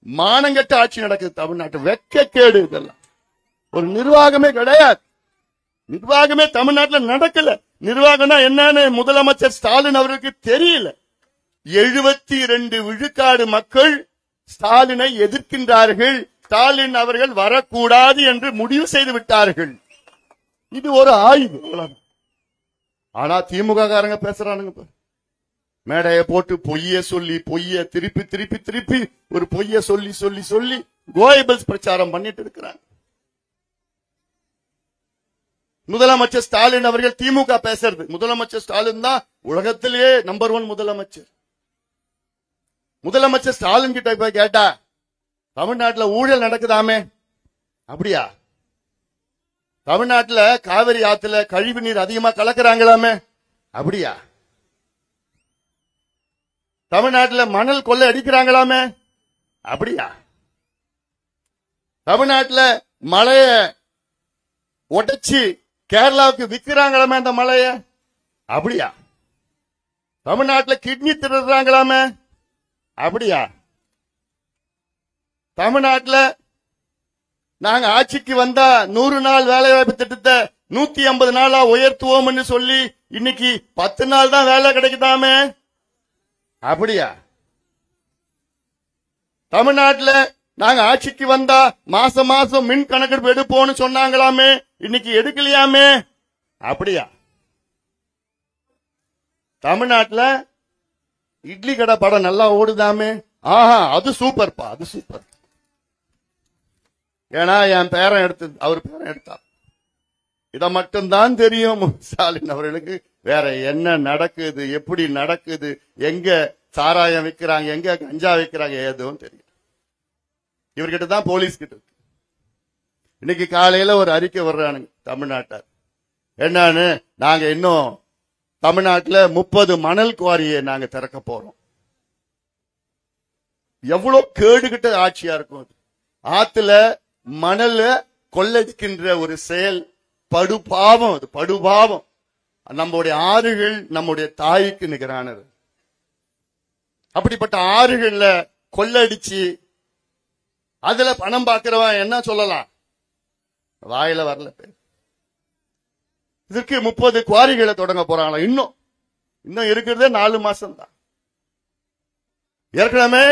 மானங்கட்ட ஆட்சி நடக்குது தமிழ்நாட்டு. வெட்கக்கேடு இதெல்லாம். ஒரு நிர்வாகமே கிடையாது. நிர்வாகமே தமிழ்நாட்டில் நடக்கல. நிர்வாகம்னா என்னன்னு முதலமைச்சர் ஸ்டாலின் அவர்களுக்கு தெரியல. 72 விழுக்காடு மக்கள் ஸ்டாலினை எதிர்க்கின்றார்கள். ஸ்டாலின் அவர்கள் வரக்கூடாது என்று முடிவு செய்து விட்டார்கள். இது ஒரு ஆய்வு. ஆனா திமுக காரங்க பேசுறானுங்க. மேடைய போட்டு பொய்ய சொல்லி திருப்பி திருப்பி திருப்பி ஒரு பொய்ய சொல்லி சொல்லி சொல்லி கோயபிள்ஸ் பிரச்சாரம் பண்ணிட்டு இருக்கிறாங்க. முதலமைச்சர் ஸ்டாலின் அவர்கள் திமுக பேசுறது. முதலமைச்சர் ஸ்டாலின் தான் உலகத்திலேயே நம்பர் 1 முதலமைச்சர். முதலமைச்சர் ஸ்டாலின் கிட்ட போய் கேட்டா தமிழ்நாட்டில் ஊழல் நடக்குதாமே, அப்படியா? தமிழ்நாட்டில் காவிரி ஆத்துல கழிவு நீர் அதிகமா கலக்கிறாங்களாமே, அப்படியா? தமிழ்நாட்டில் மணல் கொள்ளை அடிக்கிறாங்களாமே, அப்படியா? தமிழ்நாட்டில் மலைய உடைச்சு கேரளாவுக்கு விற்கிறாங்களாமே அந்த மலைய, அப்படியா? தமிழ்நாட்டில் கிட்னி திருடுறாங்களாமே, அப்படியா? தமிழ்நாட்டில் நாங்க ஆட்சிக்கு வந்தா 100 நாள் வேலை வாய்ப்பு திட்டத்தை 150 நாளா உயர்த்துவோம் சொல்லி இன்னைக்கு 10 நாள் தான் வேலை கிடைக்குதாமே, அப்படியா? தமிழ்நாட்டில் நாங்க ஆட்சிக்கு வந்தா மாசம் மாசம் மின் கணக்கெடுப்பு எடுப்போம்னு சொன்னாங்களாமே, இன்னைக்கு எடுக்கலையாமே, அப்படியா? தமிழ்நாட்டில் இட்லி கடை படம் நல்லா ஓடுதாமே, ஆஹா அது சூப்பர்ப்பா, அது சூப்பர். ஏன்னா என் பேரன் எடுத்தது, அவர் பேரன் எடுத்தார். இத மட்டும்தான் தெரியும் ஸ்டாலின் அவர்களுக்கு. வேற என்ன நடக்குது, எப்படி நடக்குது, எங்க சாராயம் விற்கிறாங்க, எங்க கஞ்சா விற்கிறாங்க, எதுவும் தெரியும். இவர்கிட்ட தான் போலீஸ் கிட்ட இருக்கு. இன்னைக்கு காலையில ஒரு அறிக்கை வர்றானுங்க தமிழ்நாட்டார். என்னன்னு, நாங்க இன்னும் தமிழ்நாட்டில் 30 மணல் குவாரியை நாங்க திறக்க போறோம். எவ்வளவு கேடுகிட்ட ஆட்சியா இருக்கும். ஆத்துல மணல கொள்ளடிக்கின்ற ஒரு செயல் படுபாவம். அது படுபாவம். நம்முடைய ஆறுகள் நம்முடைய தாய்க்கு நிகரானது. அப்படிப்பட்ட ஆறுகள்ல கொள்ளடிச்சு அதுல பணம் பார்க்கிறவன் என்ன சொல்லலாம், வாயில வரல. இதற்கு 30 குவாரிகளை தொடங்க போறாங்களா. இன்னும் இருக்கிறதே 4 மாசம் தான். ஏற்கனவே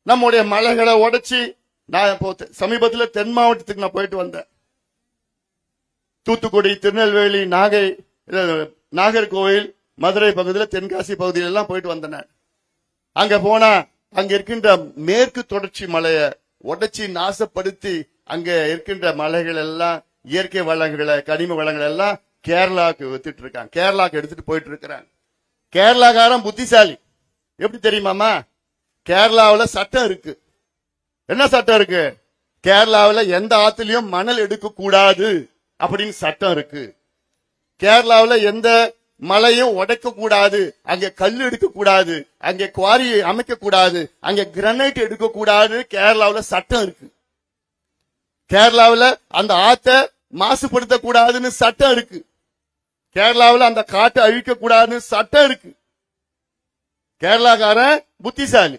நம்முடைய மலைகளை உடைச்சி, நான் சமீபத்தில் தென் மாவட்டத்துக்கு நான் போயிட்டு வந்தேன். தூத்துக்குடி, திருநெல்வேலி, நாகர்கோவில், மதுரை பகுதியில், தென்காசி பகுதியில எல்லாம் போயிட்டு வந்தேன். அங்க போனா அங்க இருக்கின்ற மேற்கு தொடர்ச்சி மலையை உடைச்சி நாசப்படுத்தி அங்க இருக்கின்ற மலைகள் எல்லாம் இயற்கை வளங்களை, கனிம வளங்கள் எல்லாம் கேரளாவுக்கு வித்துட்டு இருக்காங்க. கேரளாவுக்கு எடுத்துட்டு போயிட்டு இருக்கிறாங்க. கேரளாக்காரன் புத்திசாலி. எப்படி தெரியுமாமா? கேரளாவில் சட்டம் இருக்கு. என்ன சட்டம் இருக்கு? கேரளாவில் எந்த ஆத்துலயும் மணல் எடுக்க கூடாது அப்படின்னு சட்டம் இருக்கு. கேரளாவில் எந்த மலையும் உடைக்க கூடாது, அங்க கல் எடுக்க கூடாது, அங்க குவாரியை அமைக்க கூடாது, அங்க கிரானைட் எடுக்க கூடாது. கேரளாவில் சட்டம் இருக்கு. கேரளாவில் அந்த ஆத்த மாசுபடுத்த கூடாதுன்னு சட்டம் இருக்கு. கேரளாவில் அந்த காட்டை அழிக்க கூடாதுன்னு சட்டம் இருக்கு. கேரளாக்காரன் புத்திசாலி,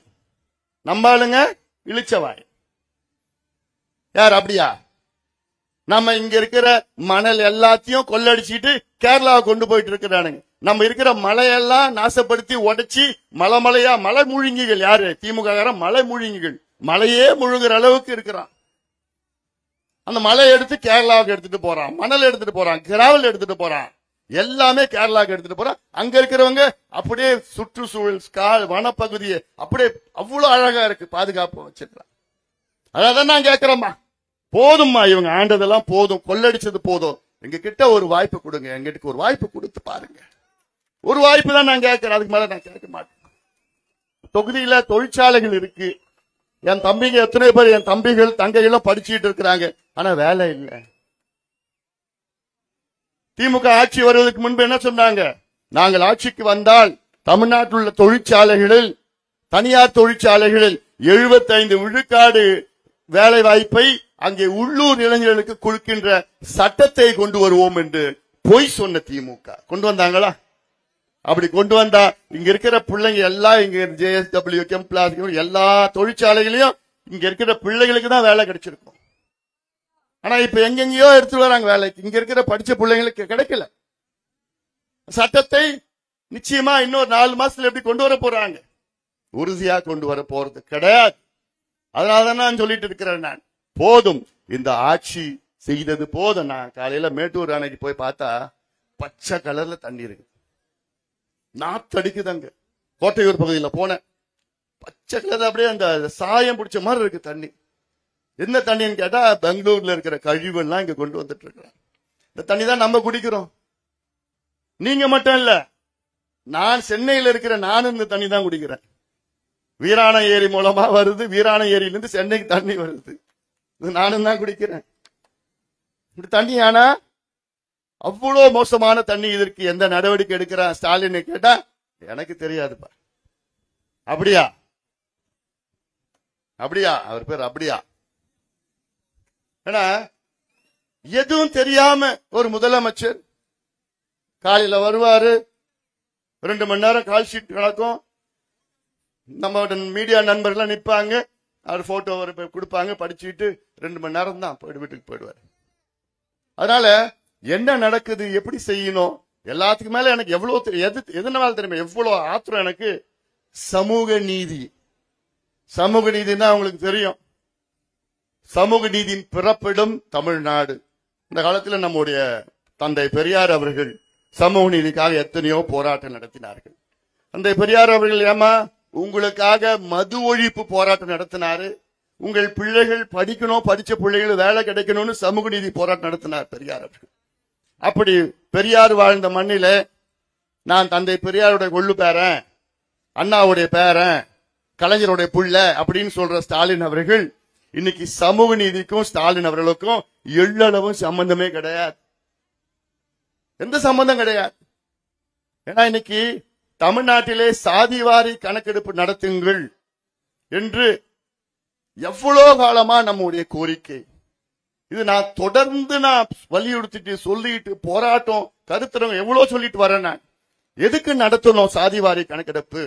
நம்பாளுங்க இழிச்சவாய். யார் அப்படியா? நம்ம இங்க இருக்கிற மணல் எல்லாத்தையும் கொள்ளடிச்சிட்டு கேரளாவை கொண்டு போயிட்டு இருக்கிறானுங்க. நம்ம இருக்கிற மலையெல்லாம் நாசப்படுத்தி உடைச்சி மலை முழுங்கிகள். யாரு? திமுக மலை முழுங்கிகள். மலையே முழுங்குற அளவுக்கு இருக்கிறான். அந்த மலையை எடுத்து கேரளாவுக்கு எடுத்துட்டு போறான், மணல் எடுத்துட்டு போறான், கிராவல் எடுத்துட்டு போறான், எல்லாமே கேரளாவுக்கு எடுத்துட்டு போறான். அங்க இருக்கிறவங்க அப்படியே சுற்றுச்சூழல் வனப்பகுதியை அப்படியே அவ்வளவு அழகா இருக்கு, பாதுகாப்பு வச்சிருக்கான். அதான் நான் கேட்கிறேம்மா, போதும்மா, இவங்க ஆண்டதெல்லாம் போதும், கொள்ளடிச்சது போதும். எங்க கிட்ட ஒரு வாய்ப்பு கொடுங்க, எங்கிட்ட ஒரு வாய்ப்பு கொடுத்து பாருங்க. ஒரு வாய்ப்பு தான் நான் கேட்கிறேன், அதுக்கு மேல நான் கேட்க மாட்டேன். தொகுதியில தொழிற்சாலைகள் இருக்கு. என் தம்பிங்க எத்தனை பேர், என் தம்பிகள் தங்கைகளும் படிச்சுட்டு இருக்கிறாங்க, ஆனா வேலை இல்லை. திமுக ஆட்சி வருவதற்கு முன்பு என்ன சொன்னாங்க? நாங்கள் ஆட்சிக்கு வந்தால் தமிழ்நாட்டில் உள்ள தொழிற்சாலைகளில், தனியார் தொழிற்சாலைகளில் 75 விழுக்காடு வேலை வாய்ப்பை அங்கே உள்ளூர் இளைஞர்களுக்கு கொடுக்கின்ற சட்டத்தை கொண்டு வருவோம் என்று பொய் சொன்ன திமுக. கொண்டு வந்தாங்களா? அப்படி கொண்டு வந்தா இங்க இருக்கிற பிள்ளைங்க எல்லாம் இங்க JSW, கெம்ப்ளாஸ் எல்லா தொழிற்சாலைகளையும் இங்க இருக்கிற பிள்ளைகளுக்கு தான் வேலை கிடைச்சிருக்கும். ஆனா இப்ப எங்கெங்கயோ எடுத்துட்டு வராங்க வேலைக்கு, இங்க இருக்கிற படிச்ச பிள்ளைங்களுக்கு கிடைக்கல. சட்டத்தை நிச்சயமா இன்னொரு 4 மாசத்துல எப்படி கொண்டு வர போறாங்க? உறுதியா கொண்டு வர போறது கிடையாது. அதனாலதான் நான் சொல்லிட்டு இருக்கிறேன், நான் போதும், இந்த ஆட்சி செய்தது போதும். நான் காலையில மேட்டூர் அணைக்கு போய் பார்த்தா பச்சை கலர்ல தண்ணி இருக்கு, நாத்தடிக்குதாங்க. கோட்டையூர் பகுதியில் போனேன், பச்சை கலர் அப்படியே அந்த சாயம் பிடிச்ச மாதிரி இருக்கு தண்ணி. என்ன தண்ணின்னு கேட்டா பெங்களூர்ல இருக்கிற கழிவுலாம் இங்க கொண்டு வந்துட்டு இருக்கிறாங்க. இந்த தண்ணி தான் நம்ம குடிக்கிறோம். நீங்க மட்டும் இல்ல, நான் சென்னையில இருக்கிற நானும் இந்த தண்ணி தான் குடிக்கிறேன். வீராண ஏரி மூலமா வருது, வீராண ஏரியிலிருந்து சென்னைக்கு தண்ணி வருது, இது நானும் தான் குடிக்கிறேன். இப்படி தண்ணி ஆனா அவ்வளவு மோசமான தண்ணி, இதற்கு எந்த நடவடிக்கை எடுக்கிறான் ஸ்டாலின் கேட்டா எனக்கு தெரியாதுப்பா. அப்படியா? அப்படியா? அவர் பேர் அப்படியா? ஏன்னா எதுவும் தெரியாம ஒரு முதலமைச்சர் காலையில வருவாரு, 2 மணி நேரம் கால் ஷீட் நடக்கும், நம்ம மீடியா நண்பர்கள் நிற்பாங்க, அவர் போட்டோ கொடுப்பாங்க, படிச்சுட்டு 2 மணி நேரம் தான் வீட்டுக்கு போயிடுவாரு. அதனால என்ன நடக்குது, எப்படி செய்யணும், எல்லாத்துக்கும் மேல எனக்கு எவ்வளவு எதனால தெரியுமா எவ்வளவு ஆத்திரம் எனக்கு? சமூக நீதி. சமூக நீதினா உங்களுக்கு தெரியும், சமூக நீதியின் பிறப்பிடம் தமிழ்நாடு. இந்த காலத்தில் நம்முடைய தந்தை பெரியார் அவர்கள் சமூக நீதிக்காக எத்தனையோ போராட்டம் நடத்தினார்கள். தந்தை பெரியார் அவர்கள் ஏமா உங்களுக்காக மது ஒழிப்பு போராட்டம் நடத்தினாரு, உங்கள் பிள்ளைகள் படிக்கணும், படிச்ச பிள்ளைகள் வேலை கிடைக்கணும்னு சமூக நீதி போராட்டம் நடத்தினார் பெரியார் அவர்கள். அப்படி பெரியார் வாழ்ந்த மண்ணில நான் தந்தை பெரியாருடைய கொள்ளு பேரன், அண்ணாவுடைய பேரன், கலைஞருடைய புள்ள அப்படின்னு சொல்ற ஸ்டாலின் அவர்கள் இன்னைக்கு சமூக நீதிக்கும் ஸ்டாலின் அவர்களுக்கும் எள்ளளவும் சம்பந்தமே கிடையாது, எந்த சம்பந்தம் கிடையாது. ஏன்னா இன்னைக்கு தமிழ்நாட்டிலே சாதிவாரி கணக்கெடுப்பு நடத்துங்கள் என்று எவ்வளவு காலமா நம்முடைய கோரிக்கை. இது நான் தொடர்ந்து வலியுறுத்திட்டு சொல்லிட்டு போராட்டம் கருத்தரங்க எவ்வளவு சொல்லிட்டு வரேன். நான் எதுக்கு நடத்தணும் சாதிவாரி கணக்கெடுப்பு?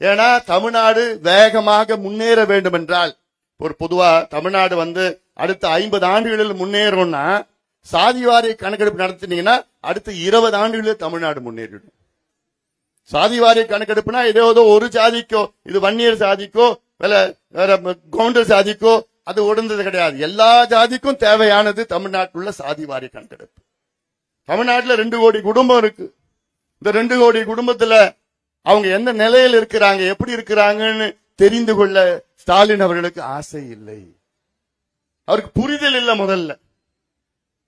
ஏன்னா தமிழ்நாடு வேகமாக முன்னேற வேண்டும் என்றால், ஒரு பொதுவா தமிழ்நாடு அடுத்த 50 ஆண்டுகளில் முன்னேறணும்னா சாதிவாரி கணக்கெடுப்பு நடத்தினீங்கன்னா அடுத்த 20 ஆண்டுகளில் தமிழ்நாடு முன்னேறிடும். சாதிவாரி கணக்கெடுப்புனா ஏதோ ஒரு ஜாதிக்கோ, இது வன்னியர் சாதிக்கோ வேற கவுண்டர் சாதிக்கோ அது உடந்தது கிடையாது. எல்லா ஜாதிக்கும் தேவையானது தமிழ்நாட்டில் உள்ள சாதிவாரி கணக்கெடுப்பு. தமிழ்நாட்டில் 2 கோடி குடும்பம் இருக்கு. இந்த 2 கோடி குடும்பத்துல அவங்க எந்த நிலையில் இருக்கிறாங்க, எப்படி இருக்கிறாங்கன்னு தெரிந்து கொள்ள ஸ்டாலின் அவர்களுக்கு ஆசை இல்லை, அவருக்கு புரிதல் இல்லை. முதல்ல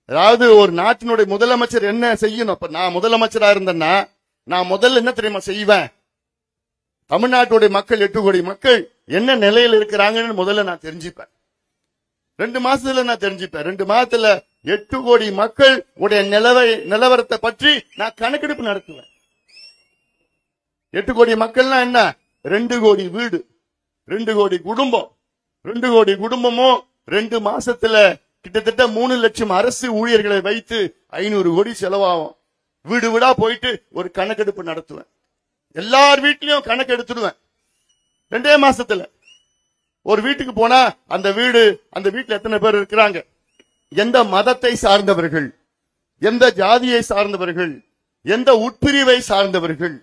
அதாவது ஒரு நாட்டினுடைய முதலமைச்சர் என்ன செய்யணும்? இப்ப நான் முதலமைச்சரா இருந்தேன்னா நான் முதல்ல என்ன தெரியுமா செய்வேன்? தமிழ்நாட்டுடைய மக்கள் 8 கோடி மக்கள் என்ன நிலையில் இருக்கிறாங்கன்னு முதல்ல நான் தெரிஞ்சுப்பேன். 2 மாசத்துல நான் தெரிஞ்சுப்பேன். 2 மாசத்துல 8 கோடி மக்கள் உடைய நிலவரத்தை பற்றி நான் கணக்கெடுப்பு நடத்துவேன். 8 கோடி மக்கள்னா என்ன? 2 கோடி வீடு, 2 கோடி குடும்பம். 2 கோடி குடும்பமும் 2 மாசத்துல கிட்டத்தட்ட 3 லட்சம் அரசு ஊழியர்களை வைத்து 500 கோடி செலவாகும். வீடு வீடா போயிட்டு ஒரு கணக்கெடுப்பு நடத்துவேன். எல்லார் வீட்லயும் கணக்கு எடுத்துடுவேன் 2 மாசத்துல. ஒரு வீட்டுக்கு போனா அந்த வீட்டுல எத்தனை பேர் இருக்கிறாங்க, எந்த மதத்தை சார்ந்தவர்கள், எந்த ஜாதியை சார்ந்தவர்கள், எந்த உட்பிரிவை சார்ந்தவர்கள்,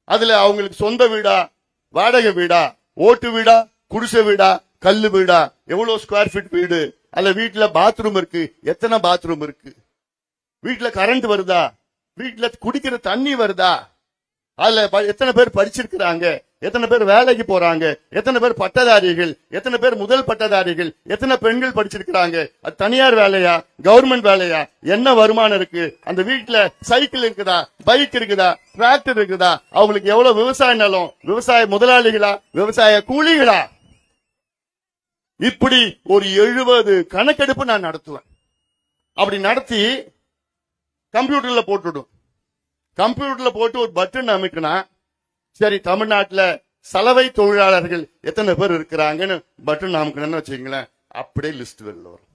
அதுல அவங்களுக்கு சொந்த வீடா, வாடகை வீடா, ஓட்டு வீடா, குடிசை வீடா, கல்லு வீடா, எவ்வளவு ஸ்கொயர் ஃபீட் வீடு, அல்ல வீட்டுல பாத்ரூம் இருக்கு, எத்தனை பாத்ரூம் இருக்கு, வீட்டுல கரண்ட் வருதா, வீட்டுல குடிக்கிற தண்ணி வருதா, அதுல எத்தனை பேர் படிச்சிருக்கிறாங்க, எத்தனை பேர் வேலைக்கு போறாங்க, எத்தனை பேர் பட்டதாரிகள், எத்தனை பேர் முதல் பட்டதாரிகள், எத்தனை பெண்கள் படிச்சிருக்கிறாங்க, அது தனியார் வேலையா கவர்மெண்ட் வேலையா, என்ன வருமானம் இருக்கு, அந்த வீட்டுல சைக்கிள் இருக்குதா, பைக் இருக்குதா, டிராக்டர் இருக்குதா, அவங்களுக்கு எவ்வளவு விவசாய நிலம், விவசாய முதலாளிகளா, விவசாய கூலிகளா, இப்படி ஒரு 70 கணக்கெடுப்பு நான் நடத்துவேன். அப்படி நடத்தி கம்ப்யூட்டர்ல போட்டுடும். கம்ப்யூட்டர்ல போட்டு ஒரு பட்டன் அமைக்கினா சரி தமிழ்நாட்டில் சலவை தொழிலாளர்கள் எத்தனை பேர் இருக்கிறாங்கன்னு பட்டன் அமைக்கணும்னு வச்சுக்கீங்களேன், அப்படியே லிஸ்ட் வெளில வரும்.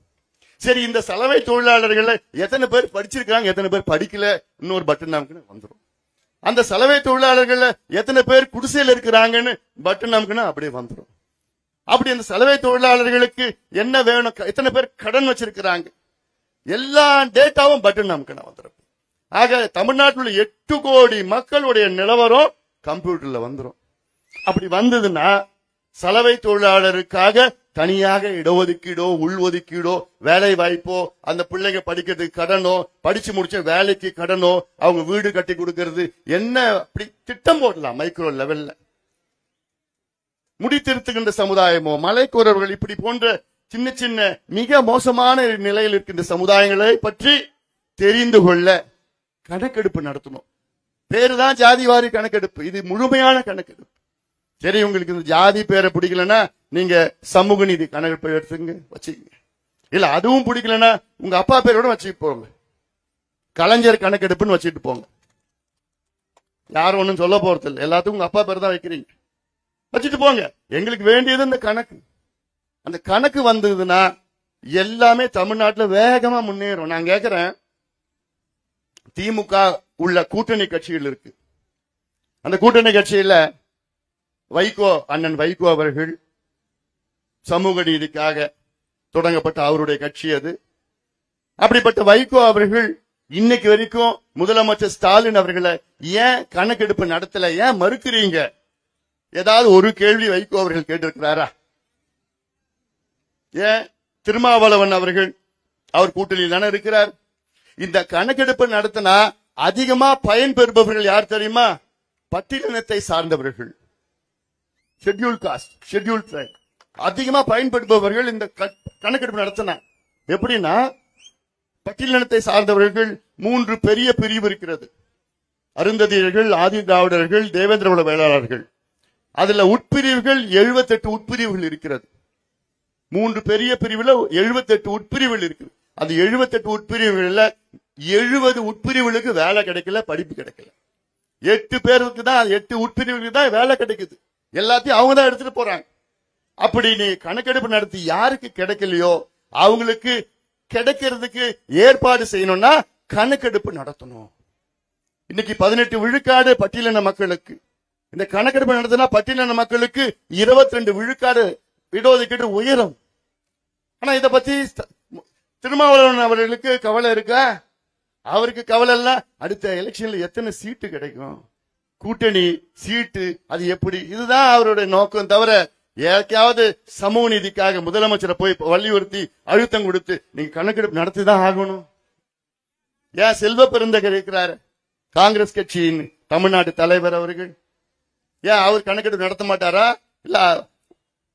சரி இந்த சலவை தொழிலாளர்கள் எத்தனை பேர் படிச்சிருக்காங்க, எத்தனை பேர் படிக்கல, இன்னொரு பட்டன் அமைக்கணும் வந்துடும். அந்த சலவை தொழிலாளர்கள் எத்தனை பேர் குடிசையில் இருக்கிறாங்கன்னு பட்டன் அமைக்கணும், அப்படியே வந்துடும். அப்படி அந்த சலவை தொழிலாளர்களுக்கு என்ன வேணும், எத்தனை பேர் கடன் வச்சிருக்கிறாங்க, எல்லா டேட்டாவும் பட்டன் நமக்கு வந்துடும். ஆக தமிழ்நாட்டில் 8 கோடி மக்களுடைய நிலவரம் கம்ப்யூட்டர்ல வந்துடும். அப்படி வந்ததுன்னா சலவை தொழிலாளருக்காக தனியாக இடஒதுக்கீடோ உள்ஒதுக்கீடோ வேலை வாய்ப்போ, அந்த பிள்ளைங்க படிக்கிறதுக்கு கடனோ, படிச்சு முடிச்ச வேலைக்கு கடனோ, அவங்க வீடு கட்டி கொடுக்கிறது என்ன, அப்படி திட்டம் போடலாம். மைக்ரோ லெவல்ல முடித்திருத்துகின்ற சமுதாயமோ, மலைக்கோரவர்கள், இப்படி போன்ற சின்ன சின்ன மிக மோசமான நிலையில் இருக்கின்ற சமுதாயங்களை பற்றி தெரிந்து கொள்ள கணக்கெடுப்பு நடத்தணும். பேருதான் ஜாதிவாரி கணக்கெடுப்பு, இது முழுமையான கணக்கெடுப்பு. சரி, உங்களுக்கு இந்த ஜாதி பேரை பிடிக்கலன்னா நீங்க சமூக நீதி கணக்கெடுப்பு எடுத்துங்க, வச்சுக்கங்க. இல்ல அதுவும் பிடிக்கலன்னா உங்க அப்பா பேரோட வச்சுட்டு போங்க, கலைஞர் கணக்கெடுப்புன்னு வச்சுட்டு போங்க. யாரும் ஒன்னும் சொல்ல போறது இல்லை, எல்லாத்துக்கும் உங்க அப்பா பேர் தான் வைக்கிறீங்க, வச்சுட்டு போங்க. எங்களுக்கு வேண்டியது இந்த கணக்கு. அந்த கணக்கு வந்ததுன்னா எல்லாமே தமிழ்நாட்டில் வேகமா முன்னேறும். நான் கேட்கிறேன், திமுக உள்ள கூட்டணி கட்சிகள் இருக்கு. அந்த கூட்டணி கட்சியில வைகோ, அண்ணன் வைகோ அவர்கள் சமூக நீதிக்காக தொடங்கப்பட்ட அவருடைய கட்சி அது. அப்படிப்பட்ட வைகோ அவர்கள் இன்னைக்கு வரைக்கும் முதலமைச்சர் ஸ்டாலின் அவர்களை ஏன் கணக்கெடுப்பு நடத்தல, ஏன் மறுக்கிறீங்க? ஏதாவது ஒரு கேள்வி வைகோ அவர்கள் கேட்டிருக்கிறாரா? ஏன் திருமாவளவன் அவர்கள் அவர் கூட்டணியில் தானே இருக்கிறார். இந்த கணக்கெடுப்பு நடத்தினா அதிகமா பயன்பெறுபவர்கள் யார் தெரியுமா? பட்டியலினத்தை சார்ந்தவர்கள், ஷெட்யூல் காஸ்ட், ஷெட்யூல் ட்ரைப் அதிகமா பயன்படுபவர்கள் இந்த கணக்கெடுப்பு நடத்தின. எப்படின்னா, பட்டியலினத்தை சார்ந்தவர்கள் 3 பெரிய பிரிவு இருக்கிறது. அருந்ததியர்கள், ஆதி திராவிடர்கள், தேவேந்திர குல வேளாளர்கள். அதுல உட்பிரிவுகள் 78 உட்பிரிவுகள் இருக்கிறது. 3 பெரிய பிரிவுல 78 உட்பிரிவுகள் இருக்கு. அது 78 உட்பிரிவுகள்ல 70 உட்பிரிவுகளுக்கு வேலை கிடைக்கல, படிப்பு கிடைக்கல. 8 பேருக்கு தான், 8 உட்பிரிவுகளுக்கு தான் வேலை கிடைக்குது. எல்லாத்தையும் அவங்க தான் எடுத்துட்டு போறாங்க. அப்படி நீ கணக்கெடுப்பு நடத்தி யாருக்கு கிடைக்கலையோ அவங்களுக்கு கிடைக்கிறதுக்கு ஏற்பாடு செய்யணும்னா கணக்கெடுப்பு நடத்தணும். இன்னைக்கு 18 விழுக்காடு பட்டியலின மக்களுக்கு இந்த கணக்கெடுப்பு நடத்தினா பட்டியலின மக்களுக்கு 22 விழுக்காடு இடஒதுக்கீடு உயரும். ஆனா இத பத்தி திருமாவளவன் அவர்களுக்கு கவலை இருக்கா? அவருக்கு கவலை இல்ல. அடுத்த எலெக்ஷன்ல எத்தனை சீட்டு கிடைக்கும், கூட்டணி சீட்டு, அது எப்படி, இதுதான் அவருடைய நோக்கம். தவிர யாருக்காவது சமூக நீதிக்காக முதலமைச்சரை போய் வலியுறுத்தி அழுத்தம் கொடுத்து நீங்க கணக்கெடுப்பு நடத்திதான் ஆகணும். ஏன் செல்வ பெருந்தகர் இருக்கிறார், காங்கிரஸ் கட்சியின் தமிழ்நாடு தலைவர் அவர்கள், ஏன் அவர் கணக்கெடுப்பு நடத்த மாட்டாரா? இல்ல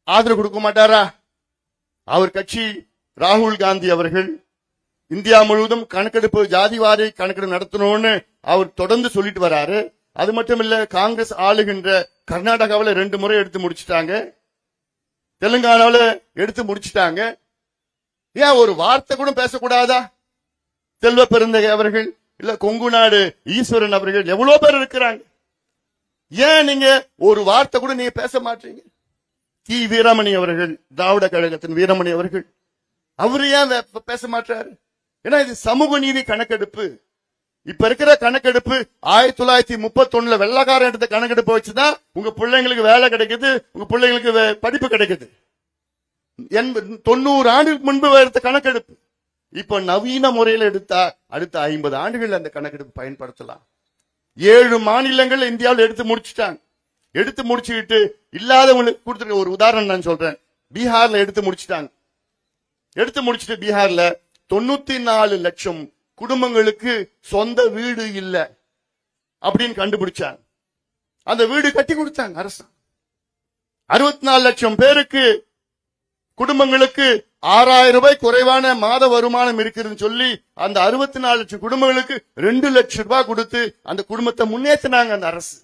ஆதரவு கொடுக்க மாட்டாரா? அவர் கட்சி ராகுல் காந்தி அவர்கள் இந்தியா முழுவதும் கணக்கெடுப்பு, ஜாதிவாரி கணக்கெடுப்பு நடத்தணும்னு அவர் தொடர்ந்து சொல்லிட்டு வராரு. அது மட்டும் இல்ல, காங்கிரஸ் ஆளுகின்ற கர்நாடகாவில் 2 முறை எடுத்து முடிச்சிட்டாங்க, தெலுங்கானாவில எடுத்து முடிச்சிட்டாங்க. ஏன் ஒரு வார்த்தை கூட பேசக்கூடாதா? செல்வ பெருந்தகை அவர்கள், இல்ல கொங்கு நாடு ஈஸ்வரன் அவர்கள், எவ்வளவு பேர் இருக்கிறாங்க. ஏன் நீங்க ஒரு வார்த்தை கூட நீங்க பேச மாட்டீங்க? கி வீரமணி அவர்கள், திராவிட கழகத்தின் வீரமணி அவர்கள், அவரு ஏன் பேச மாட்டாரு? ஏன்னா இது சமூக நீதி கணக்கெடுப்பு. இப்ப இருக்கிற கணக்கெடுப்பு 1931 வெள்ளக்காரன் எடுத்த கணக்கெடுப்பு வச்சுதான் உங்க பிள்ளைங்களுக்கு வேலை கிடைக்குது, உங்க பிள்ளைங்களுக்கு படிப்பு கிடைக்குது. 90 ஆண்டுக்கு முன்பு எடுத்த கணக்கெடுப்பு. இப்ப நவீன முறையில் எடுத்தா அடுத்த 50 ஆண்டுகள் அந்த கணக்கெடுப்பு பயன்படுத்தலாம். 7 மாநிலங்கள் இந்தியாவில் எடுத்து முடிச்சுட்டாங்க. எடுத்து முடிச்சுக்கிட்டு இல்லாதவங்களுக்கு கொடுத்துருக்க ஒரு உதாரணம் நான் சொல்றேன். பீகார்ல எடுத்து முடிச்சுட்டாங்க. எடுத்து முடிச்சுட்டு பீகார்ல 94 லட்சம் குடும்பங்களுக்கு சொந்த வீடு இல்ல அப்படின்னு கண்டுபிடிச்சாங்க. அந்த வீடு கட்டி கொடுத்தாங்க அரசாங்கம். 64 லட்சம் பேருக்கு, குடும்பங்களுக்கு 6000 ரூபாய் குறைவான மாத வருமானம் இருக்குதுன்னு சொல்லி அந்த 64 லட்சம் குடும்பங்களுக்கு 2 லட்சம் ரூபாய் கொடுத்து அந்த குடும்பத்தை முன்னேற்றினாங்க அந்த அரசு.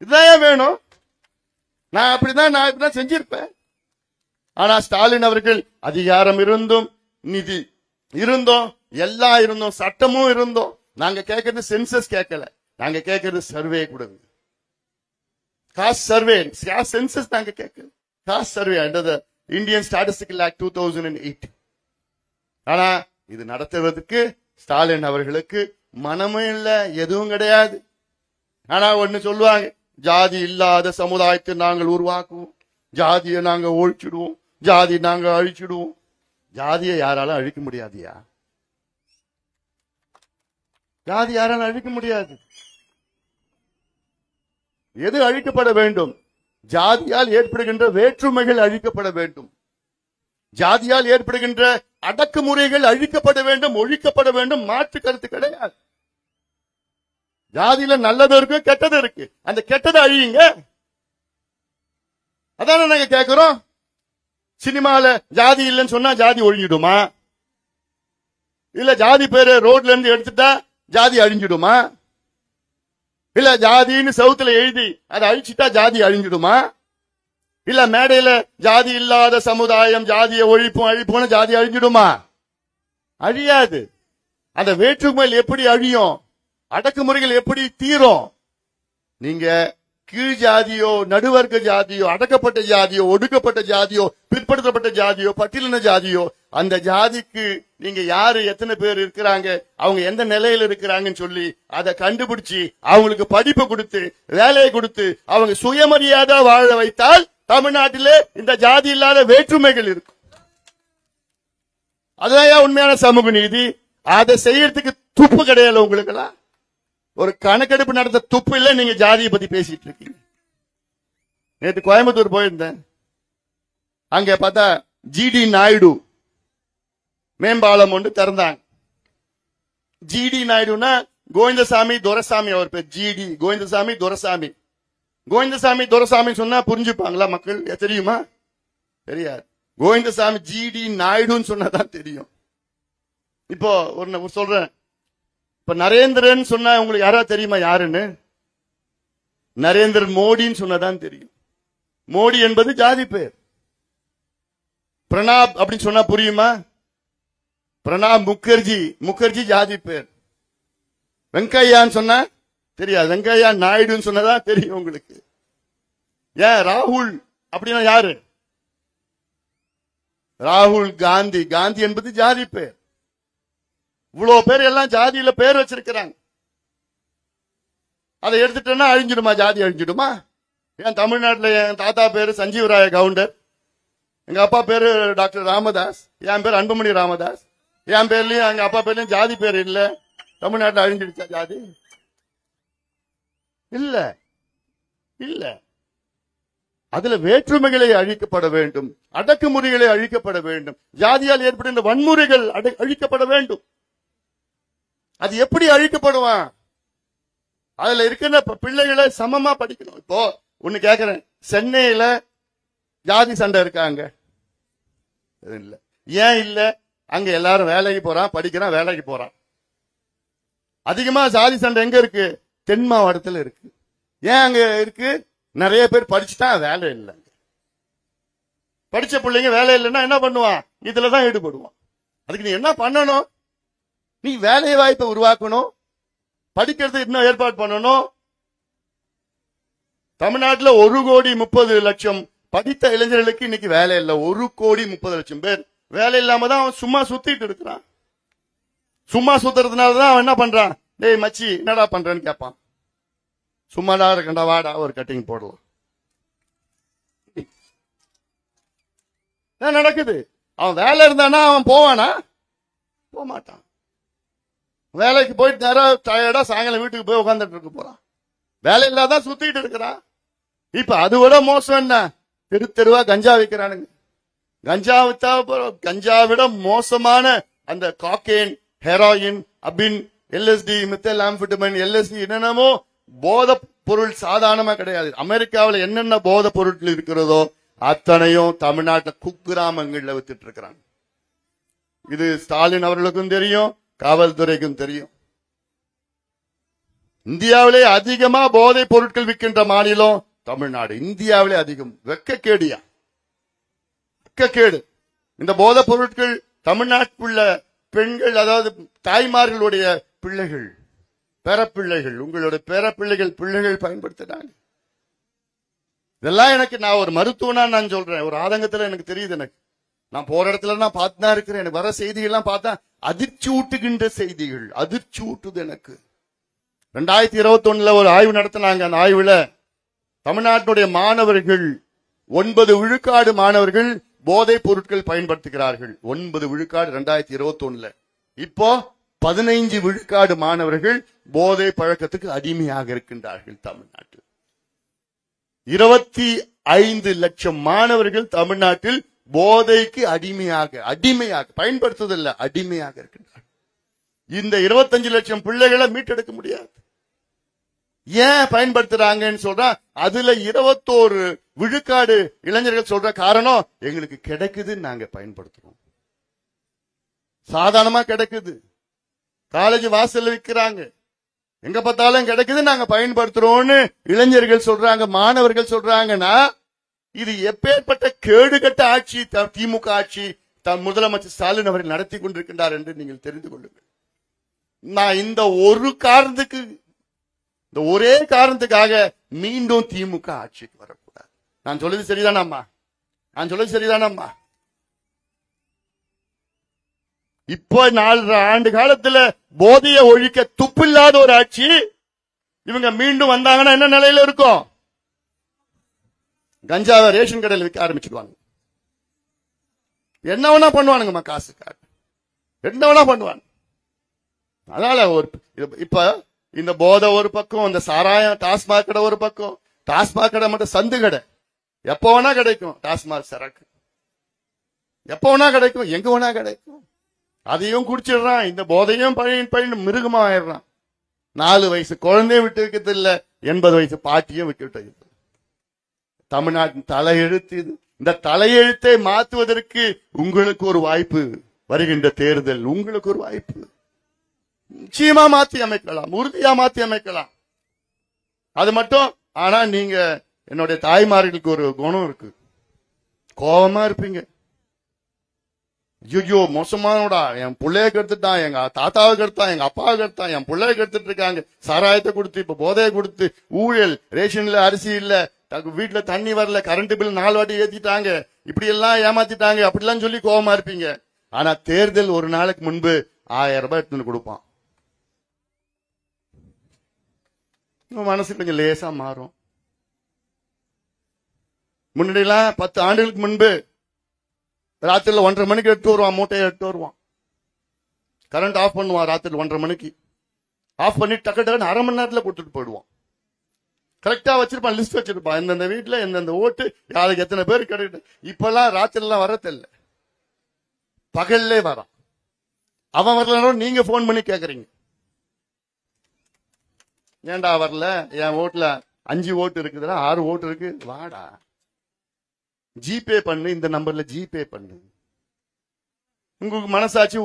இதுதான் வேணும். நான் இப்படிதான் செஞ்சிருப்பேன். ஆனா ஸ்டாலின் அவர்கள் அதிகாரம் இருந்தும், நிதி இருந்தோம், எல்லாம் இருந்தோம், சட்டமும் இருந்தோம். நாங்க கேட்கறது சென்சஸ் கேட்கல, நாங்க கேட்கறது சர்வே கொடுங்க. காஸ்ட் சர்வே, சென்சஸ் நாங்க கேட்கல, cost survey under the Indian statistical act 2008. ஆனா இது நடத்துவதற்கு ஸ்டாலின் அவர்களுக்கு மனமும் இல்ல, எதுவும் கிடையாது. ஆனா ஒண்ணு சொல்லுவாங்க, ஜாதி இல்லாத சமுதாயத்தை நாங்கள் உருவாக்குவோம், ஜாதியை நாங்க ஒழிச்சிடுவோம், ஜாதி நாங்க அழிச்சிடுவோம். ஜாதியை யாராலும் அழிக்க முடியாதியா? ஜாதி யாராலும் அழிக்க முடியாது. எது அழிக்கப்பட வேண்டும்? ஜாதியால் ஏற்படுகின்ற வேற்றுமைகள் அழிக்கப்பட வேண்டும். ஜாதியால் ஏற்படுகின்ற அடக்குமுறைகள் அழிக்கப்பட வேண்டும், ஒழிக்கப்பட வேண்டும். மாற்று கருத்து கிடையாது. ஜாதியில நல்லது இருக்கு, கெட்டது இருக்கு. அந்த கெட்டதை அழியுங்க. அதான நாங்க கேட்கிறோம். சினிமால ஜாதி இல்லைன்னு சொன்னா ஜாதி ஒழிஞ்சிடுமா? இல்ல ஜாதி பேரு ரோட்ல இருந்து எடுத்துட்டா ஜாதி அழிஞ்சிடுமா? இல்ல ஜாதின்னு செவுத்துல எழுதி அதை அழிச்சிட்டா ஜாதி அழிஞ்சிடுமா? இல்ல மேடையில ஜாதி இல்லாத சமுதாயம், ஜாதியை ஒழிப்பும் அழிப்பும், ஜாதி அழிஞ்சிடுமா? அழியாது. அந்த வேற்றுமைகள் எப்படி அழியும்? அடக்குமுறைகள் எப்படி தீரும்? நீங்க கீழ் ஜாதியோ, நடுவர்க்க ஜாதியோ, அடக்கப்பட்ட ஜாதியோ, ஒடுக்கப்பட்ட ஜாதியோ, பிற்படுத்தப்பட்ட ஜாதியோ, பட்டியலின ஜாதியோ, அந்த ஜாதிக்கு நீங்க யாரு, எத்தனை பேர் இருக்கிறாங்க, அவங்க எந்த நிலையில இருக்கிறாங்கன்னு சொல்லி அதை கண்டுபிடிச்சு அவங்களுக்கு படிப்பு கொடுத்து வேலையை கொடுத்து அவங்க சுயமரியாதை வாழ வைத்தால் தமிழ்நாட்டிலே இந்த ஜாதி இல்லாத வேற்றுமைகள் இருக்கும். அதுதான் உண்மையான சமூக நீதி. அதை செய்யறதுக்கு துப்பு கிடையாது உங்களுக்கு எல்லாம். ஒரு கணக்கெடுப்பு நடத்த துப்பு இல்ல. நீங்க ஜாதியை பத்தி பேசிட்டு இருக்கீங்க. நேற்று கோயம்புத்தூர் போயிருந்தேன். அங்க பார்த்தா ஜிடி நாயுடு மேம்பாலம் ஒன்று திறந்தாங்க. ஜிடி நாயுடுனா கோவிந்தசாமி துரைசாமி அவர் பேர். ஜிடி கோவிந்தசாமி துரைசாமி. கோவிந்தசாமி துரைசாமி சொன்னா புரிஞ்சுப்பாங்களா மக்கள்? தெரியுமா? தெரியாது. கோவிந்தசாமி ஜிடி நாயுடுன்னு சொன்னாதான் தெரியும். இப்போ ஒரு சொல்றேன். இப்ப நரேந்திரன் சொன்னா உங்களுக்கு யாரா தெரியுமா யாருன்னு? நரேந்திர மோடின்னு சொன்னதான் தெரியும். மோடி என்பது ஜாதி பேர். பிரணாப் அப்படின்னு சொன்னா புரியுமா? பிரணாப் முகர்ஜி, முகர்ஜி ஜாதி பேர். வெங்கையான்னு சொன்னா தெரியாது. வெங்கையா நாயுடுன்னு சொன்னதான் தெரியும் உங்களுக்கு. ஏன் ராகுல் அப்படின்னா யாரு? ராகுல் காந்தி. காந்தி என்பது ஜாதி பேர். இவ்வளவு பேர் எல்லாம் ஜாதியில பேர் வச்சிருக்கிறாங்க. அதை எடுத்துட்டா அழிஞ்சிடுமா? ஜாதி அழிஞ்சிடுமா? ஏன் தமிழ்நாட்டில் என் தாத்தா பேரு சஞ்சீவராய கவுண்டர், எங்க அப்பா பேரு டாக்டர் ராமதாஸ், என் பேர் அன்புமணி ராமதாஸ். என் பேர்லயும் எங்க அப்பா பேர்லயும் ஜாதி பேர் இல்ல. தமிழ்நாட்டில் அழிஞ்சிடுச்சா ஜாதி? இல்ல இல்ல. அதுல வேற்றுமைகளை அழிக்கப்பட வேண்டும், அடக்குமுறைகளை அழிக்கப்பட வேண்டும், ஜாதியால் ஏற்படுகின்ற வன்முறைகள் அழிக்கப்பட வேண்டும். அது எப்படி அழிக்கப்படுவான்? அதுல இருக்கிற பிள்ளைகளை சமமா படிக்கணும். இப்போ ஒண்ணு கேக்குறேன், சென்னையில ஜாதி சண்டை இருக்காங்க இல்ல? ஏன் இல்ல? அங்க எல்லாரும் வேலைக்கு போறான், படிக்கிறான், வேலைக்கு போறான். அதிகமா ஜாதி சண்டை எங்க இருக்கு? தென் மாவட்டத்தில் இருக்கு. ஏன் அங்க இருக்கு? நிறைய பேர் படிச்சுட்டா வேலை இல்லை. படிச்ச பிள்ளைங்க வேலை இல்லைன்னா என்ன பண்ணுவான்? இதுலதான் ஈடுபடுவான். அதுக்கு நீ என்ன பண்ணணும்? நீ வேலை வாய்ப்பை உருவாக்கணும், படிக்கிறது இன்னும் ஏற்பாடு பண்ணணும். தமிழ்நாட்டில் 1,30,00,000 படித்த இளைஞர்களுக்கு இன்னைக்கு வேலை இல்லை. 1,30,00,000 பேர் வேலை இல்லாம தான் அவன் சும்மா சுத்திட்டு இருக்கிறான். சும்மா சுத்துறதுனாலதான் அவன் என்ன பண்றான்? டேய் மச்சி என்னடா பண்றேன்னு கேட்பான். சும்மாடா இருக்கண்டா, வாடா ஒரு கட்டிங் போடலாம். நடக்குது. அவன் வேலை இருந்தானா அவன் போவானா? போக மாட்டான். வேலைக்கு போயிட்டு நேரம் டயர்டா சாயங்காலம் வீட்டுக்கு போய் உட்காந்துட்டு இருக்க போறான். வேலை இல்லாதான் சுத்திட்டு இருக்கிறான். இப்ப அதை விட மோசம் என்ன? தெரு தெருவா கஞ்சா விற்கிறானுங்க. கஞ்சா வித்தா கஞ்சா விட மோசமான அந்த காக்கேன், ஹெராயின், அபின், எல்எஸ்டி, மித்தல் ஆம்பெட்டமைன், எல்எஸ்டி என்னென்னமோ போத பொருள் சாதாரணமா கிடையாது. அமெரிக்காவில் என்னென்ன போத பொருட்கள் இருக்கிறதோ அத்தனையும் தமிழ்நாட்டில் குக்கிராமங்கள்ல வித்துட்டு இருக்கிறாங்க. இது ஸ்டாலின் அவர்களுக்கும் தெரியும், காவல்துறைக்கும் தெரியும். இந்தியாவிலே அதிகமா போதை பொருட்கள் விற்கின்ற மாநிலம் தமிழ்நாடு. இந்தியாவிலே அதிகம். வெக்கக்கேடியா, வெக்கக்கேடு. இந்த போதை பொருட்கள் தமிழ்நாட்டுள்ள பெண்கள், அதாவது தாய்மார்களுடைய பிள்ளைகள், பேரப்பிள்ளைகள், உங்களுடைய பேரப்பிள்ளைகள் பிள்ளைகள் பயன்படுத்தினாங்க. இதெல்லாம் எனக்கு, நான் ஒரு மருத்துவனா நான் சொல்றேன், ஒரு ஆதங்கத்துல எனக்கு தெரியுது. எனக்கு நான் போற இடத்துல நான் பார்த்துதான் இருக்கிறேன். எனக்கு வர செய்திகள்லாம் பார்த்தா அதிர்ச்சி ஊட்டுகின்ற செய்திகள், அதிர்ச்சி ஊட்டுது எனக்கு. 2021 ஒரு ஆய்வு நடத்தினாங்க. அந்த ஆய்வுல தமிழ்நாட்டுடைய மாணவர்கள் 9 விழுக்காடு மாணவர்கள் போதைப் பொருட்கள் பயன்படுத்துகிறார்கள். 9 விழுக்காடு 2021. இப்போ 15 விழுக்காடு மாணவர்கள் போதை பழக்கத்துக்கு அடிமையாக இருக்கின்றார்கள் தமிழ்நாட்டில். 25 லட்சம் மாணவர்கள் தமிழ்நாட்டில் போதைக்கு அடிமையாக பயன்படுத்துவதில்லை, அடிமையாக இருக்கின்றார்கள். இந்த 25 லட்சம் பிள்ளைகளை மீட்டெடுக்க முடியாது. ஏன் பயன்படுத்துறாங்கன்னு சொல்றா, அதுல 21 விழுக்காடு இளைஞர்கள் சொல்ற காரணம், எங்களுக்கு கிடைக்குதுன்னு நாங்க பயன்படுத்துறோம். சாதாரணமா கிடைக்குது, காலேஜ் வாசல்ல விற்கிறாங்க, எங்க பார்த்தாலும் கிடைக்குது, நாங்க பயன்படுத்துறோம்னு இளைஞர்கள் சொல்றாங்க, மாணவர்கள் சொல்றாங்கன்னா, இது எப்பேற்பட்ட கேடுகட்ட ஆட்சி திமுக ஆட்சி முதலமைச்சர் ஸ்டாலின் அவர்கள் நடத்தி கொண்டிருக்கின்றார் என்று நீங்கள் தெரிந்து கொள்ளுங்கள். நான் இந்த ஒரே காரணத்துக்காக மீண்டும் திமுக ஆட்சிக்கு வரக்கூடாது. நான் சொல்றது சரிதானம்மா? இப்போ 4 ஆண்டு காலத்துல போதையை ஒழிக்க துப்பில்லாத ஒரு ஆட்சி இவங்க மீண்டும் வந்தாங்கன்னா என்ன நிலையில இருக்கும்? கஞ்சாவை ரேஷன் கடையில் விற்க ஆரம்பிச்சிடுவாங்க. என்ன வேணா பண்ணுவானுங்கம்மா, காசுக்காக என்ன வேணா பண்ணுவாங்க. அதனால இப்ப இந்த போதை ஒரு பக்கம், இந்த சாராயம் டாஸ்மாக் கடை ஒரு பக்கம். டாஸ்மாக் கடை மட்டும் சந்து கடை, எப்ப வேணா கிடைக்கும். டாஸ்மாக் சரக்கு எப்ப வேணா கிடைக்கும், எங்க வேணா கிடைக்கும். அதையும் குடிச்சிடுறான். இந்த போதையும் பழி மிருகமா ஆயிடுறான். 4 வயசு குழந்தைய விட்டு வைக்கிறது இல்ல, 80 வயசு பாட்டியும் விட்டு. தமிழ்நாட்டின் தலையெழுத்து இது. இந்த தலையெழுத்தை மாற்றுவதற்கு உங்களுக்கு ஒரு வாய்ப்பு, வருகின்ற தேர்தல் உங்களுக்கு ஒரு வாய்ப்பு. நிச்சயமா மாற்றி அமைக்கலாம், உறுதியா மாற்றி அமைக்கலாம். அது மட்டும். ஆனா நீங்க, என்னுடைய தாய்மார்களுக்கு ஒரு குணம் இருக்கு, கோபமா இருப்பீங்க. ஐயோ மோசமானோடா, என் பிள்ளைய கெடுத்துட்டான், எங்க தாத்தாவை கெடுத்தான், எங்க அப்பாவை கெடுத்தான், என் பிள்ளைய கெடுத்துட்டு இருக்காங்க. சாராயத்தை கொடுத்து, இப்ப போதையை கொடுத்து, ஊழல், ரேஷன்ல அரிசி இல்ல, வீட்டுல தண்ணி வரல, கரண்ட் பில் 4 வாட்டி ஏத்திட்டாங்க, இப்படி எல்லாம் ஏமாத்திட்டாங்க, அப்படிலாம் சொல்லி கோபமா இருப்பீங்க. ஆனா தேர்தல் ஒரு நாளைக்கு முன்பு 1000 ரூபாய் எடுத்துன்னு கொடுப்பான். மனசு கொஞ்சம் லேசா மாறும். முன்னாடிலாம் 10 ஆண்டுகளுக்கு முன்பு ராத்திரில 1:30 மணிக்கு எடுத்து வருவான், மூட்டையை எடுத்து வருவான். கரண்ட் ஆஃப் பண்ணுவான் ராத்திரி 1:30 மணிக்கு. ஆஃப் பண்ணி டக்கு 1/2 மணி நேரத்துல கொடுத்துட்டு போயிடுவான். கரெக்டா வச்சிருப்பான், லிஸ்ட் வச்சிருப்பான், எந்தெந்த வீட்டுல எந்தெந்த ஓட்டு, யாருக்கு எத்தனை பேர் கிடையாது. இப்பெல்லாம் ராத்திரி எல்லாம் வரதில்ல, பகல்லே வரான். அவன் வரலன்னா நீங்க போன் பண்ணி கேக்குறீங்க, ஏன்டா வரல, என் ஓட்டுல 5 ஓட்டு இருக்குதுடா, 6 ஓட்டு இருக்கு, வாடா ஜிபே பண்ணு, இந்த நம்பர்ல ஜிபே பண்ணு. உங்களுக்கு மனசாட்சி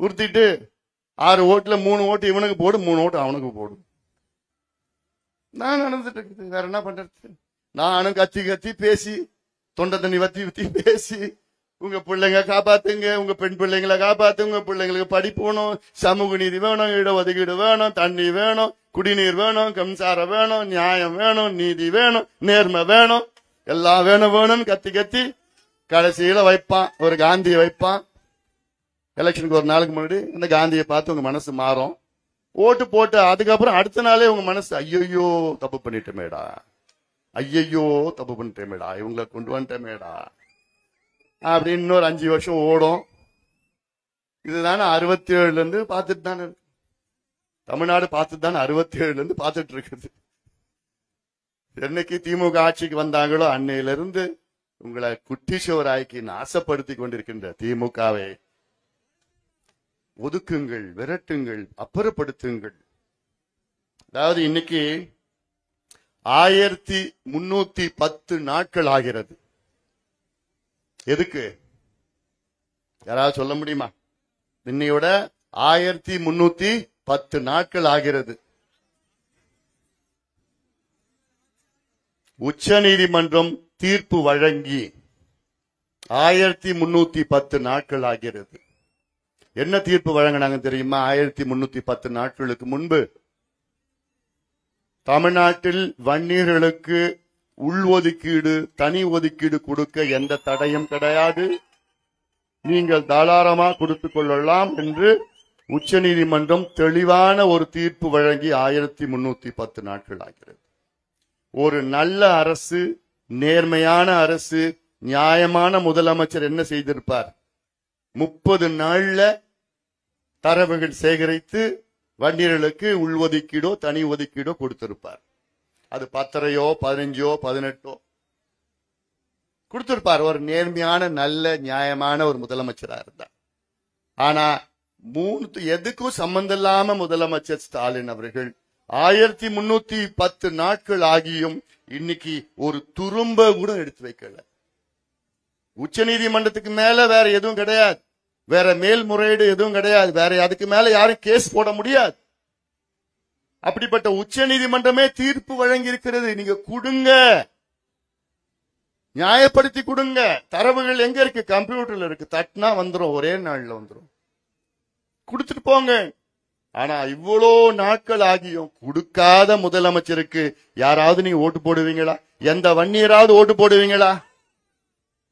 உறுத்திட்டு 6 ஓட்டுல 3 ஓட்டு இவனுக்கு போடு, 3 ஓட்டு அவனுக்கு போடு. நான் நடந்துட்டு இருக்குது, வேற என்ன பண்றது? நானும் கத்தி பேசி, தொண்டை தண்ணி வத்தி பேசி, உங்க பிள்ளைங்க காப்பாத்துங்க, உங்க பெண் பிள்ளைங்களை காப்பாத்துங்க, உங்க பிள்ளைங்களுக்கு படிப்பு வேணும், சமூக நீதி வேணும், இடஒதுக்கீடு வேணும், தண்ணி வேணும், குடிநீர் வேணும், கம்சாரம் வேணும், நியாயம் வேணும், நீதி வேணும், நேர்மை வேணும், எல்லாம் வேணும் கத்தி கடைசியில வைப்பான், ஒரு காந்தியை வைப்பான். எலெக்ஷனுக்கு ஒரு நாளுக்கு முன்னாடி இந்த காந்தியை பார்த்து உங்க மனசு மாறும். ஓட்டு போட்டு அதுக்கப்புறம் அடுத்த நாளே உங்க மனசு, ஐயோ தப்பு பண்ணிட்டேமேடா, இவங்களை கொண்டு வந்துட்டேமேடா அப்படின்னு இன்னொரு 5 வருஷம் ஓடும். இதுதானே 67 இருந்து பார்த்துட்டு தானே தமிழ்நாடு பார்த்துட்டு தானே 67 இருந்து பார்த்துட்டு இருக்குது. என்னைக்கு திமுக ஆட்சிக்கு வந்தாங்களோ அன்னையிலிருந்து உங்களை குட்டிச்சோராய்க்கு நாசப்படுத்தி கொண்டிருக்கின்ற திமுகவை ஒதுக்குங்கள், விரட்டுங்கள், அப்புறப்படுத்துங்கள். அதாவது இன்னைக்கு 1310 நாட்கள் ஆகிறது. எதுக்கு யாராவது சொல்ல முடியுமா? இன்னையோட 1310 நாட்கள் ஆகிறது. உச்ச நீதிமன்றம் தீர்ப்பு வழங்கி 1310 நாட்கள் ஆகிறது. என்ன தீர்ப்பு வழங்கினாங்க தெரியுமா? 1310 நாட்களுக்கு முன்பு தமிழ்நாட்டில் வன்னியர்களுக்கு உள்ஒதுக்கீடு, தனி ஒதுக்கீடு கொடுக்க எந்த தடையும் கிடையாது, நீங்கள் தாராளமா கொடுத்துக் கொள்ளலாம் என்று உச்சநீதிமன்றம் தெளிவான ஒரு தீர்ப்பு வழங்கி 1310 நாட்கள் ஆகிறது. ஒரு நல்ல அரசு, நேர்மையான அரசு, நியாயமான முதலமைச்சர் என்ன செய்திருப்பார்? 30 நாள்ல தரவுகள் சேகரித்து வன்னியர்களுக்கு உள்ஒதுக்கீடோ தனி ஒதுக்கீடோ கொடுத்திருப்பார். அது 10 15 18 கொடுத்திருப்பார். ஒரு நேர்மையான நல்ல நியாயமான ஒரு முதலமைச்சரா இருந்தார். ஆனா எதுக்கும் சம்பந்தம் இல்லாம முதலமைச்சர் ஸ்டாலின் அவர்கள் 1310 நாட்கள் ஆகியும் இன்னைக்கு ஒரு துரும்ப கூட எடுத்து வைக்கல. உச்ச நீதிமன்றத்துக்கு மேல வேற எதுவும் கிடையாது, வேற மேல்முறையீடு எதுவும் கிடையாது, வேற அதுக்கு மேல யாரும் கேஸ் போட முடியாது. அப்படிப்பட்ட உச்ச நீதிமன்றமே தீர்ப்பு வழங்கி இருக்கிறது. நீங்க கொடுங்க, நியாயப்படுத்தி கொடுங்க. தரவுகள் எங்க இருக்கு? கம்ப்யூட்டர்ல இருக்கு. தட்டினா வந்துரும், ஒரே நாள்ல வந்துரும். கொடுத்துட்டு போங்க. ஆனா இவ்வளோ நாட்கள் ஆகியும் கொடுக்காத முதலமைச்சருக்கு யாராவது நீங்க ஓட்டு போடுவீங்களா? எந்த வன்னியராவது ஓட்டு போடுவீங்களா?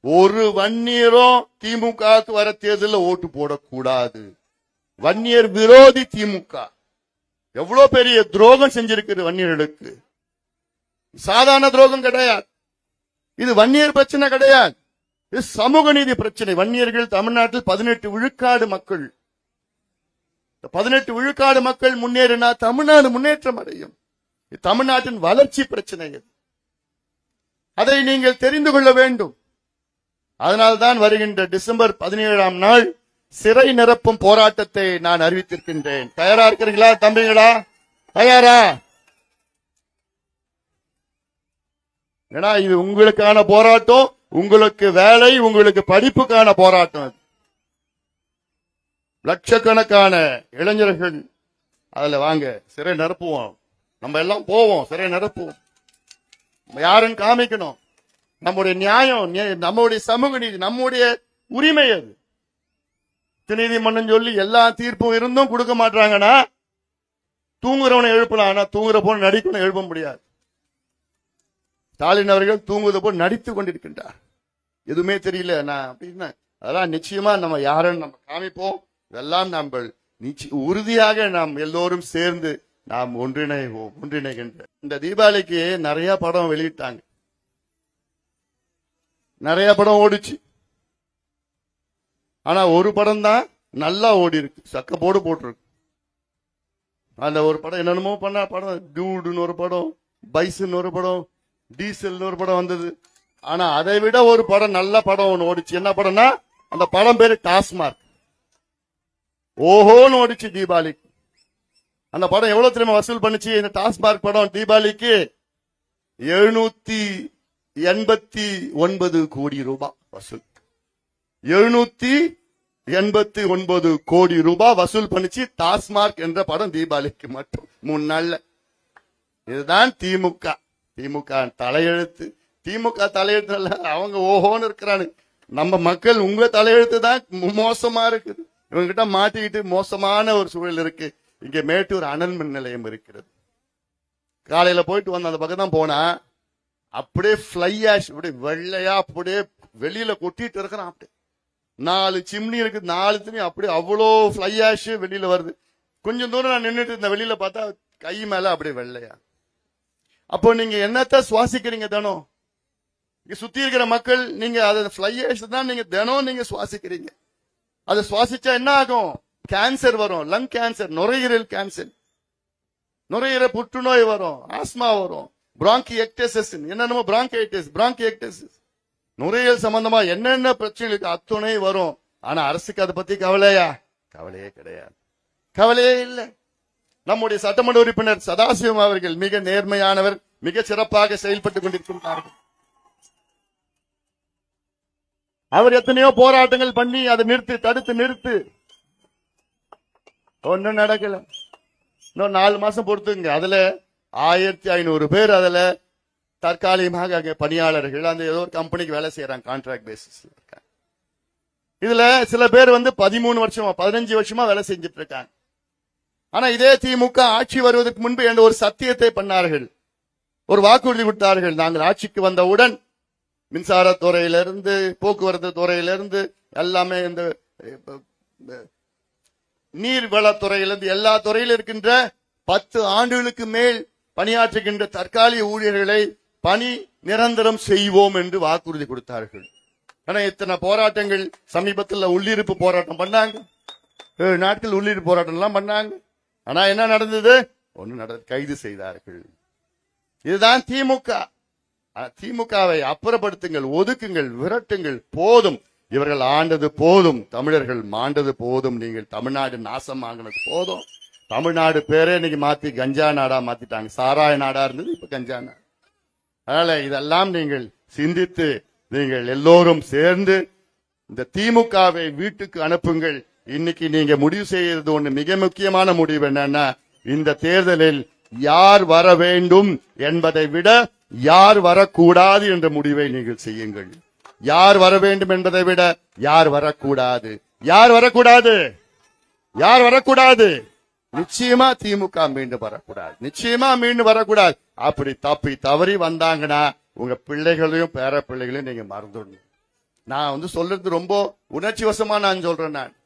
ஒரு வன்னியரும் திமுகவுக்கு வர தேர்தலில் ஓட்டு போடக்கூடாது. வன்னியர் விரோதி திமுக எவ்வளவு பெரிய துரோகம் செஞ்சிருக்கு வன்னியர்களுக்கு. சாதாரண துரோகம் கிடையாது. இது வன்னியர் பிரச்சனை கிடையாது, இது சமூக நீதி பிரச்சனை. வன்னியர்கள் தமிழ்நாட்டில் 18 விழுக்காடு மக்கள். 18 விழுக்காடு மக்கள் முன்னேறினா தமிழ்நாடு முன்னேற்றம் அடையும். தமிழ்நாட்டின் வளர்ச்சி பிரச்சனை. அதை நீங்கள் தெரிந்து கொள்ள வேண்டும். அதனால்தான் வருகின்ற டிசம்பர் 17ஆம் நாள் சிறை நிரப்பும் போராட்டத்தை நான் அறிவித்திருக்கின்றேன். தயாரா இருக்கிறீங்களா தம்பிங்களா? தயாரா? ஏன்னா இது உங்களுக்கான போராட்டம், உங்களுக்கு வேலை, உங்களுக்கு படிப்புக்கான போராட்டம். லட்சக்கணக்கான இளைஞர்கள் அதுல வாங்க, சிறை நிரப்புவோம். நம்ம எல்லாம் போவோம், சிறை நிரப்புவோம். யாருன்னு காமிக்கணும். நம்முடைய நியாயம், நம்முடைய சமூக நீதி, நம்முடைய உரிமை. அது நீதிமன்றம் சொல்லி எல்லா தீர்ப்பும் இருந்தும் கொடுக்க மாட்டாங்கன்னா தூங்குறவனை எழுப்பலாம், ஆனா தூங்குற போல நடிக்கணும் எழுப்ப முடியாது. ஸ்டாலின் அவர்கள் தூங்குவது போல் நடித்துக் கொண்டிருக்கின்றார். எதுவுமே தெரியல நான் அப்படின்னா, அதெல்லாம் நிச்சயமா நம்ம யாருன்னு நம்ம காமிப்போம். இதெல்லாம் நம்ம உறுதியாக நாம் எல்லோரும் சேர்ந்து நாம் ஒன்றிணைகின்ற. இந்த தீபாவளிக்கு நிறைய படம் வெளியிட்டாங்க, நிறைய படம் ஓடிச்சு. ஆனா ஒரு படம் தான் நல்லா ஓடி இருக்கு, சக்க போடு போட்டிருக்கு. அந்த ஒரு படம் என்னென்னமோ பண்ண படம், டியூடுன்னு ஒரு படம், பைசன் ஒரு படம், டீசல் ஒரு படம் வந்தது. ஆனா அதை விட ஒரு படம் நல்ல படம் ஒன்று ஓடிச்சு. என்ன படம்னா அந்த படம் பேரு டாஸ்மார்க். ஓஹோன்னு ஓடிச்சு தீபாவளிக்கு. அந்த படம் எவ்வளவு தெரியுமா வசூல் பண்ணுச்சு? இந்த டாஸ்மார்க் படம் தீபாவளிக்கு 789 கோடி ரூபாய் வசூல். 789 கோடி ரூபாய் வசூல் பண்ணிச்சு டாஸ்மார்க் என்ற படம் தீபாவளிக்கு மட்டும் 3 நாள்ல. இதுதான் திமுக. திமுக தலையெழுத்து. திமுக தலையெழுத்து அவங்க ஓஹோன்னு இருக்கிறானு. நம்ம மக்கள் உங்க தலையெழுத்து தான் மோசமா இருக்குது. இவங்கிட்ட மாட்டிக்கிட்டு மோசமான ஒரு சூழல் இருக்கு. இங்க மேட்டூர் அனல் மின் நிலையம் இருக்கிறது. காலையில போயிட்டு வந்த அந்த பக்கம் தான் போனா அப்படியே ஃபிளை ஆஷ் அப்படியே வெள்ளையா அப்படியே வெளியில கொட்டிட்டு இருக்கிறான். அப்படியே 4 சிம்னி இருக்கு, 4 துணி அப்படியே அவ்வளோ ஃபிளை ஆஷ் வெளியில வருது. கொஞ்சம் தூரம் நான் நின்றுட்டு இந்த வெளியில பார்த்தா கை மேல அப்படியே வெள்ளையா. அப்போ நீங்க என்னத்த சுவாசிக்கிறீங்க தினம்? இங்க சுத்தி இருக்கிற மக்கள் நீங்க அதை ஃபிளை ஆஷ் தான் நீங்க தினம் நீங்க சுவாசிக்கிறீங்க. அதை சுவாசிச்சா என்ன ஆகும்? கேன்சர் வரும், லங் கேன்சர், நுரையீரல் கேன்சர், நுரையீரல் புற்றுநோய் வரும், ஆஸ்மா வரும், பிராங்கியக்டசிஸ், என்னென்னமோ பிராங்கியக்டசிஸ், நுரையீரல் சம்பந்தமா என்னென்ன பிரச்சனைகளுக்கு அத்துணை வரும். ஆனா அரசுக்கு அதை பத்தி கவலையா? கவலையே கிடையாது, கவலையே இல்லை. நம்முடைய சட்டமன்ற உறுப்பினர் சதாசிவம் அவர்கள் மிக நேர்மையானவர், மிக சிறப்பாக செயல்பட்டுக் கொண்டிருக்கிறார்கள். அவர் எத்தனையோ போராட்டங்கள் பண்ணி அதை நிறுத்து, தடுத்து நிறுத்து, ஒன்னும் நடக்கல. இன்னும் 4 மாசம் பொறுத்துங்க. அதுல 1500 பேர் அதுல தற்காலிகமாக அங்க பணியாளர்கள் அந்த ஏதோ ஒரு கம்பெனிக்கு வேலை செய்யறாங்க, கான்ட்ராக்ட் பேசிஸ்ல இருக்காங்க. இதுல சில பேர் 13 வருஷமா 15 வருஷமா வேலை செஞ்சிட்டு இருக்காங்க. ஆனா இதே திமுக ஆட்சி வருவதற்கு முன்பு என்ற ஒரு சத்தியத்தை பண்ணார்கள், ஒரு வாக்குறுதி கொடுத்தார்கள். நாங்கள் ஆட்சிக்கு வந்தவுடன் மின்சாரத்துறையிலிருந்து போக்குவரத்து துறையிலிருந்து எல்லாமே இந்த நீர்வளத்துறையிலிருந்து எல்லா துறையில இருக்கின்ற 10 ஆண்டுகளுக்கு மேல் பணியாற்றுகின்ற தற்காலிக ஊழியர்களை பணி நிரந்தரம் செய்வோம் என்று வாக்குறுதி கொடுத்தார்கள். ஆனா இத்தனை போராட்டங்கள் சமீபத்தில் உள்ளிருப்பு போராட்டம் பண்ணாங்க. 7 நாட்கள் உள்ளிருப்பு போராட்டம் எல்லாம் பண்ணாங்க. ஆனா என்ன நடந்தது? கைது செய்தார்கள். இதுதான் திமுக. திமுகவை அப்புறப்படுத்துங்கள், ஒதுக்குங்கள், விரட்டுங்கள். போதும், இவர்கள் ஆண்டது போதும், தமிழர்கள் மாண்டது போதும், நீங்கள் தமிழ்நாடு நாசம் ஆகினது போதும். தமிழ்நாடு பேரே இன்னைக்கு மாத்தி கஞ்சா நாடா மாத்திட்டாங்க. சாராய நாடா இருந்தது, இப்ப கஞ்சா நாடு. அதனால இதெல்லாம் நீங்கள் சிந்தித்து நீங்கள் எல்லோரும் சேர்ந்து இந்த திமுகவை வீட்டுக்கு அனுப்புங்கள். இன்னைக்கு நீங்க முடிவு செய்யறது ஒண்ணு மிக முக்கியமான முடிவு என்னன்னா, இந்த தேர்தலில் யார் வர வேண்டும் என்பதை விட யார் வரக்கூடாது என்ற முடிவை நீங்கள் செய்யுங்கள். யார் வர வேண்டும் என்பதை விட யார் வரக்கூடாது. யார் வரக்கூடாது? யார் வரக்கூடாது? நிச்சயமா திமுக மீண்டும் வரக்கூடாது. நிச்சயமா மீண்டும் வரக்கூடாது. அப்படி தப்பி தவறி வந்தாங்கன்னா உங்க பிள்ளைகளையும் பேர பிள்ளைகளையும் நீங்க மறந்துடணும். நான் சொல்றது ரொம்ப உணர்ச்சி வசமா நான் சொல்றேன். நான்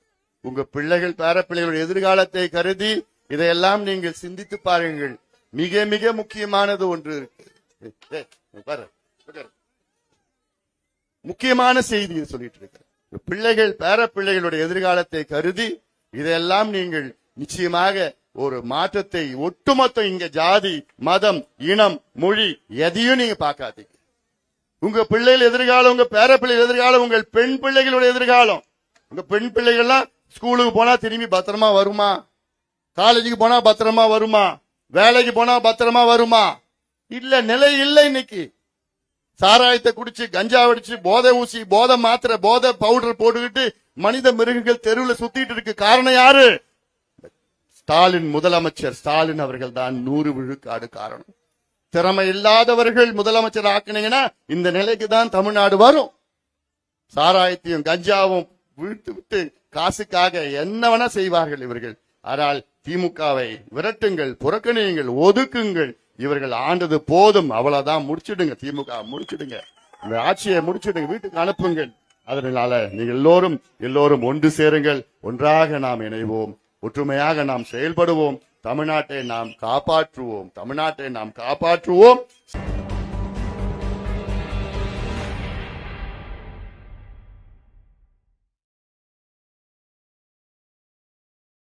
உங்க பிள்ளைகள் பேர பிள்ளைகளுடைய எதிர்காலத்தை கருதி இதையெல்லாம் நீங்கள் சிந்தித்து பாருங்கள். மிக மிக முக்கியமானது ஒன்று இருக்கு. முக்கியமான செய்தியை சொல்லிட்டு இருக்க பிள்ளைகள் பேர பிள்ளைகளுடைய எதிர்காலத்தை கருதி இதையெல்லாம் நீங்கள் நிச்சயமாக ஒரு மாற்றத்தை, ஒட்டுமொத்த இங்க ஜாதி, மதம், இனம், மொழி எதையும் நீங்க பார்க்காதீங்க. உங்க பிள்ளைகள் எதிர்காலம், உங்க பேர பிள்ளைகள் எதிர்காலம், உங்கள் பெண் பிள்ளைகளுடைய எதிர்காலம். உங்க பெண் பிள்ளைகள்லாம் ஸ்கூலுக்கு போனா திரும்பி பத்திரமா வருமா? காலேஜுக்கு போனா பத்திரமா வருமா? வேலைக்கு போனா பத்திரமா வருமா? இல்ல, நிலை இல்லை. இன்னைக்கு சாராயத்தை குடிச்சு, கஞ்சா அடிச்சு, போதை ஊசி, போதை மாத்திரை, போதை பவுடர் போட்டுக்கிட்டு மனித மிருகங்கள் தெருவில் சுத்திட்டு இருக்கு. காரணம் யாரு? ஸ்டாலின், முதலமைச்சர் ஸ்டாலின் அவர்கள் தான் 100 விழுக்காடு காரணம். திறமை இல்லாதவர்கள் முதலமைச்சர் ஆக்கினீங்கன்னா இந்த நிலைக்கு தான் தமிழ்நாடு வரும். சாராயத்தையும் கஞ்சாவும் விட்டு விட்டு காசுக்காக என்ன வேணா செய்வார்கள் இவர்கள். ஆனால் திமுகவை விரட்டுங்கள், புறக்கணியுங்கள், ஒதுக்குங்கள். இவர்கள் ஆண்டது போதும், அவ்வளவுதான். முடிச்சிடுங்க, திமுக முடிச்சிடுங்க, இந்த ஆட்சியை முடிச்சிடுங்க, வீட்டுக்கு அனுப்புங்கள். அதனால நீங்கள் எல்லோரும் ஒன்று சேருங்கள். ஒன்றாக நாம் இணைவோம், ஒற்றுமையாக நாம் செயல்படுவோம். தமிழ்நாட்டை நாம் காப்பாற்றுவோம்.